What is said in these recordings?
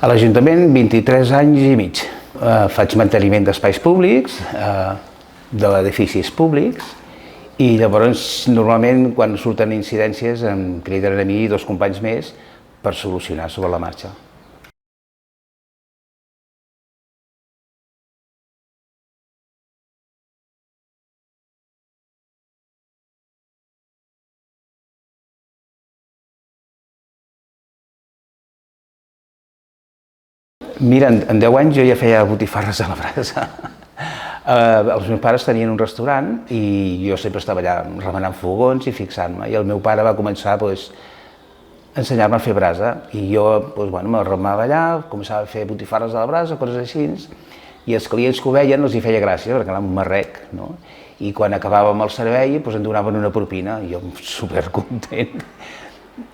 A l'Ajuntament 23 anys i mig. Faig manteniment d'espais públics, d'edificis públics, i llavors normalment quan surten incidències em criden a mi i 2 companys més per solucionar sobre la marxa. Mira, en 10 anys jo ja feia botifarres a la brasa. Els meus pares tenien un restaurant i jo sempre estava allà remenant fogons i fixant-me. I el meu pare va començar a ensenyar-me a fer brasa i jo m'arremava allà, començava a fer botifarres a la brasa, coses així, i els clients que ho veien els hi feia gràcia perquè era un marrec, no? I quan acabàvem el servei em donaven una propina i jo supercontent.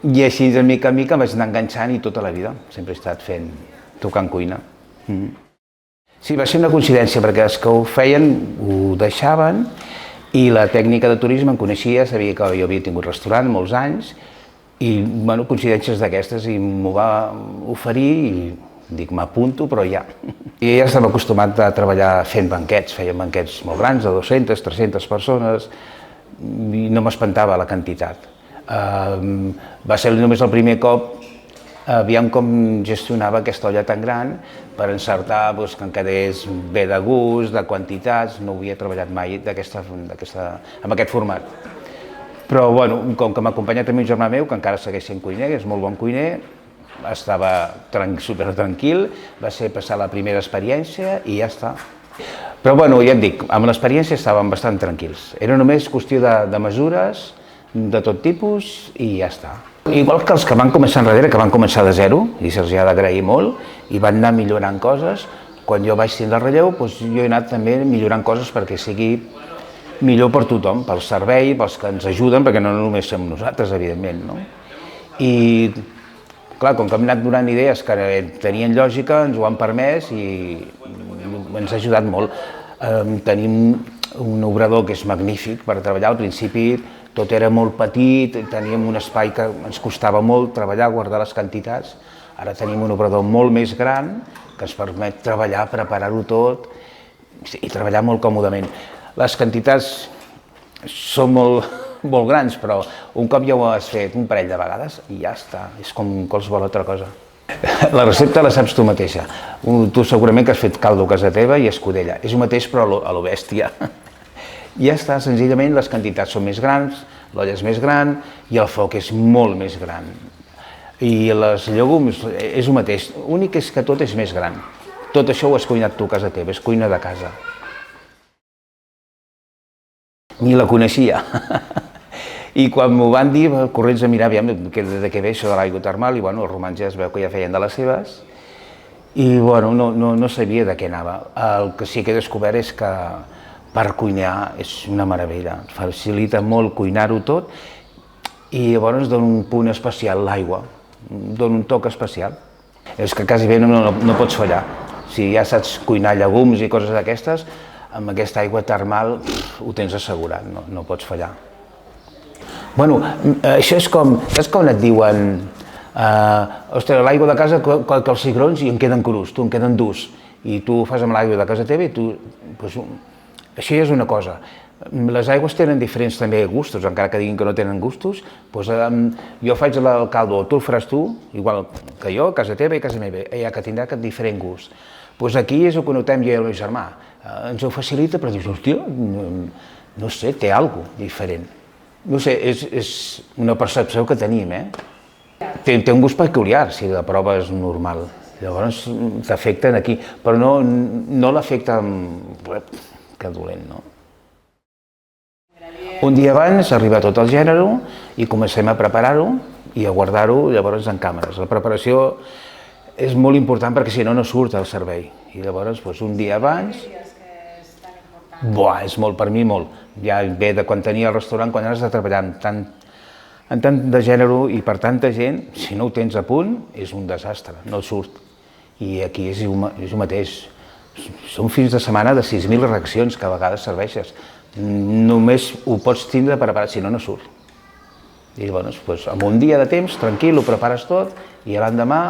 I així, de mica en mica, em vaig anar enganxant i tota la vida sempre he estat tocant cuina. Sí, va ser una coincidència perquè els que ho feien ho deixaven i la tècnica de turisme em coneixia, sabia que jo havia tingut restaurant molts anys i coincidències d'aquestes i m'ho va oferir i dic m'apunto però ja. I ja estava acostumat a treballar fent banquets, feien banquets molt grans de 200, 300 persones i no m'espantava la quantitat. Va ser només el primer cop aviam com gestionava aquesta olla tan gran per encertar que em quedés bé de gust, de quantitats, no havia treballat mai amb aquest format. Però com que m'ha acompanyat també un germà meu, que encara segueix sent cuiner, que és molt bon cuiner, estava supertranquil, va ser passar la primera experiència i ja està. Però ja et dic, amb l'experiència estàvem bastant tranquils, era només qüestió de mesures, de tot tipus i ja està. Igual que els que van començar enrere, que van començar de zero, i se'ls ha d'agrair molt, i van anar millorant coses, quan jo vaig tindre el relleu, jo he anat també millorant coses perquè sigui millor per tothom, pel servei, pels que ens ajuden, perquè no només som nosaltres, evidentment, no? I, clar, com que hem anat donant idees que tenien lògica, ens ho han permès i ens ha ajudat molt. Tenim un obrador que és magnífic per treballar, al principi tot era molt petit, teníem un espai que ens costava molt treballar, guardar les quantitats. Ara tenim un obrador molt més gran que ens permet treballar, preparar-ho tot i treballar molt còmodament. Les quantitats són molt grans, però un cop ja ho has fet un parell de vegades i ja està, és com qualsevol altra cosa. La recepta la saps tu mateixa. Tu segurament que has fet caldo a casa teva i escudella. És el mateix però a lo bèstia. Ja està, senzillament les quantitats són més grans, l'olla és més gran i el foc és molt més gran. I els llegums és el mateix, l'únic és que tot és més gran. Tot això ho has cuinat tu a casa teva, és cuina de casa. Ni la coneixia. I quan m'ho van dir, corrents a mirar de què ve això de l'aigua termal, i els romans ja es veu que ja feien de les seves, i no sabia de què anava. El que sí que he descobert és que per cuinar és una meravella, facilita molt cuinar-ho tot i llavors dona un punt especial l'aigua, dona un toc especial. És que quasi bé no pots fallar. Si ja saps cuinar llegums i coses d'aquestes, amb aquesta aigua termal ho tens assegurat, no pots fallar. Això és com, saps quan et diuen ostres, l'aigua de casa que els cigrons i en queden crus, en queden durs, i tu ho fas amb l'aigua de casa teva i tu... Això ja és una cosa. Les aigües tenen diferents també gustos, encara que diguin que no tenen gustos. Jo faig el caldo, tu el faràs tu, igual que jo, a casa teva i a casa meva, ja que tindrà aquest diferent gust. Aquí és el que notem jo i el meu germà. Ens ho facilita, però dius, hòstia, no sé, té alguna cosa diferent. No sé, és una percepció que tenim, Té un gust peculiar, si la prova és normal. Llavors t'afecten aquí, però no l'afecta que dolent, no? Un dia abans arriba tot el gènere i comencem a preparar-ho i a guardar-ho llavors en càmeres. La preparació és molt important perquè si no surt el servei. I llavors un dia abans... És molt, per mi molt. Ja ve de quan tenia el restaurant, quan has de treballar en tant de gènere i per tanta gent, si no ho tens a punt, és un desastre, no surt. I aquí és el mateix. Són fins de setmana de 6.000 reaccions que a vegades serveixes. Només ho pots tindre preparat, si no surt. I llavors, amb un dia de temps, tranquil, ho prepares tot i l'endemà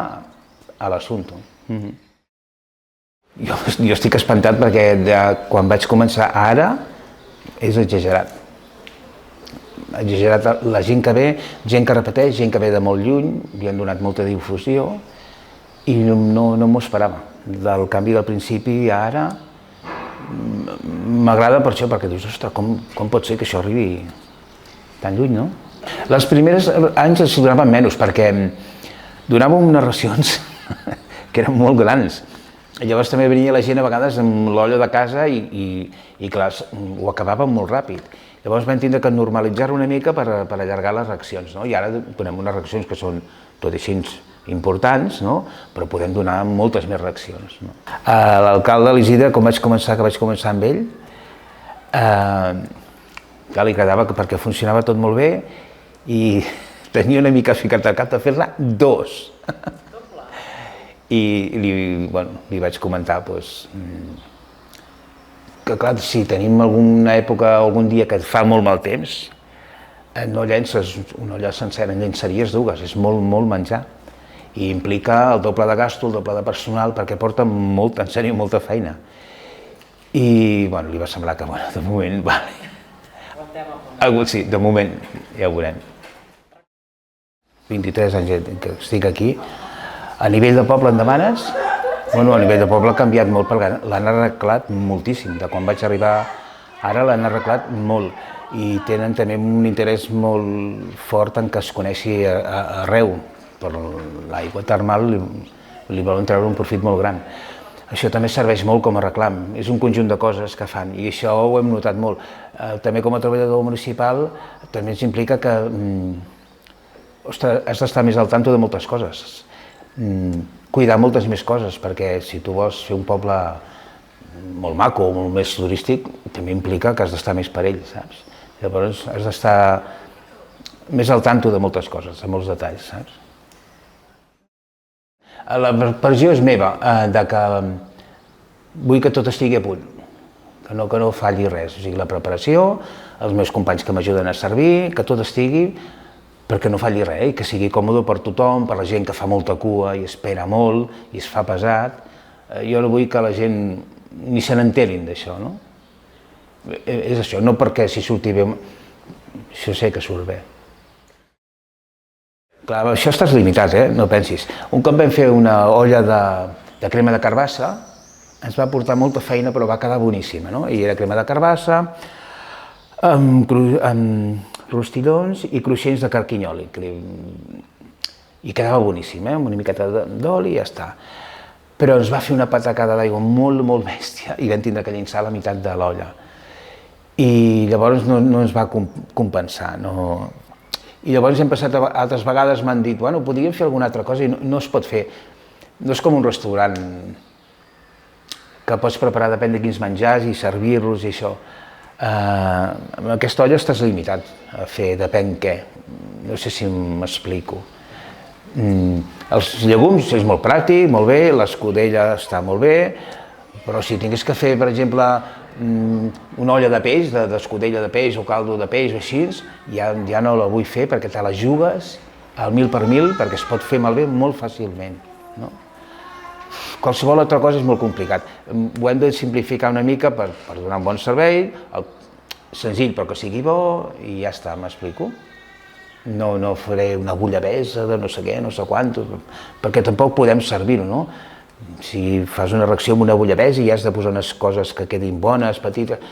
a l'assumpte. Jo estic espantat perquè quan vaig començar ara és exagerat. Exagerat la gent que ve, gent que repeteix, gent que ve de molt lluny, li han donat molta difusió i no m'ho esperava. Del canvi del principi a ara m'agrada per això, perquè dius, ostres, com pot ser que això arribi tan lluny, no? Les primeres anys es donaven menys perquè donàvem unes racions que eren molt grans. Llavors també venia la gent a vegades amb l'olla de casa i clar, ho acabàvem molt ràpid. Llavors vam tindre que normalitzar-ho una mica per allargar les racions, no? I ara donem unes racions que són tot així importants, no? Però podem donar moltes més racions. No? L'alcalde de l'Isidre, quan vaig començar amb ell, li agradava perquè funcionava tot molt bé i tenia una mica ficat al cap de fer-ne 2. I li vaig comentar que clar, si tenim alguna època, algun dia que fa molt mal temps, no llences una olla sencera, en llençaries 2, és molt menjar. I implica el doble de gasto, el doble de personal, perquè porta en sèrio, molta feina. I li va semblar que, de moment, sí, de moment, ja ho veurem. 23 anys que estic aquí. A nivell de poble en demanes? A nivell de poble ha canviat molt, perquè l'han arreglat moltíssim. De quan vaig arribar ara l'han arreglat molt. I tenen també un interès molt fort en que es coneixi arreu. Per l'aigua termal li volen treure un profit molt gran. Això també serveix molt com a reclam. És un conjunt de coses que fan i això ho hem notat molt. També com a treballador municipal també ens implica que has d'estar més al tanto de moltes coses. Cuidar moltes més coses, perquè si tu vols fer un poble molt maco o molt més turístic, també implica que has d'estar més per ell, saps? Llavors has d'estar més al tanto de moltes coses, de molts detalls, saps? La pressió és meva, de que vull que tot estigui a punt, que no falli res, o sigui, la preparació, els meus companys que m'ajuden a servir, que tot estigui perquè no falli res, i que sigui còmode per tothom, per la gent que fa molta cua i espera molt i es fa pesat. Jo no vull que la gent ni se n'enterin d'això, no? És això, no perquè si surti bé, això sé que surt bé. Clar, això estàs limitat, no pensis. Un cop vam fer una olla de crema de carbassa, ens va portar molta feina però va quedar boníssima, no? I era crema de carbassa, amb rostillons i cruixents de carquinyoli. I quedava boníssim, amb una miqueta d'oli i ja està. Però ens va fer una patacada d'aigua molt bèstia i vam tindre que llençar la meitat de l'olla. I llavors no ens va compensar. I llavors hem passat, altres vegades m'han dit, podríem fer alguna altra cosa i no es pot fer. No és com un restaurant que pots preparar depèn de quins menjars i servir-los i això. Amb aquesta olla estàs limitat a fer depèn què. No sé si m'explico. Els llegums és molt pràctic, molt bé, l'escudella està molt bé, però si tingués que fer, per exemple, una olla de peix, d'escudella de peix o caldo de peix o així, ja no la vull fer perquè te la jugues al 1000 per 1000 perquè es pot fer malbé molt fàcilment. Qualsevol altra cosa és molt complicat. Ho hem de simplificar una mica per donar un bon servei, senzill però que sigui bo i ja està, m'explico? No faré una bullabessa de no sé què, no sé quant, perquè tampoc podem servir-ho, no? Si fas una reacció amb una bullabessa i has de posar unes coses que quedin bones, petites,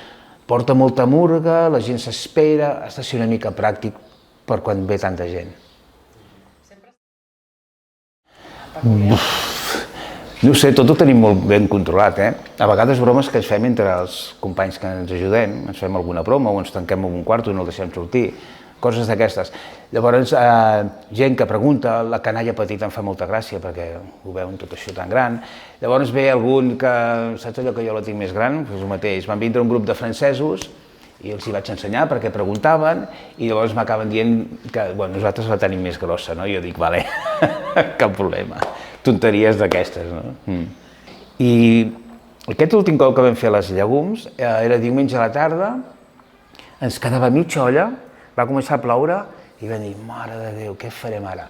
porta molta murga, la gent s'espera, has de ser una mica pràctic per quan ve tanta gent. No sé, tot ho tenim molt ben controlat, A vegades bromes que ens fem entre els companys que ens ajudem, ens fem alguna broma o ens tanquem en un quarto i no el deixem sortir, coses d'aquestes. Llavors, gent que pregunta, la canalla petita em fa molta gràcia perquè ho veuen tot això tan gran. Llavors ve algun que, saps allò que jo la tinc més gran? Doncs el mateix, van vindre un grup de francesos i els hi vaig ensenyar perquè preguntaven i llavors m'acaben dient que nosaltres la tenim més grossa, no? I jo dic, vale, cap problema. Tonteries d'aquestes, no? I aquest últim cop que vam fer les llegums era diumenge a la tarda, ens quedava mitja olla, va començar a ploure i vam dir, mare de Déu, què farem ara?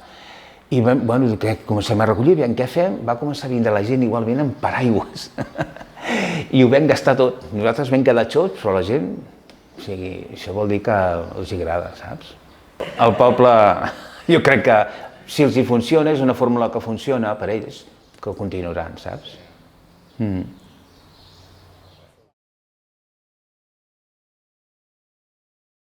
I bueno, comencem a recollir, aviam què fem, va començar a vindre la gent igualment amb paraigües. I ho vam gastar tot. Nosaltres vam quedar xots, però la gent, o sigui, això vol dir que els agrada, saps? El poble, jo crec que si els hi funciona, és una fórmula que funciona per ells, que ho continuaran, saps?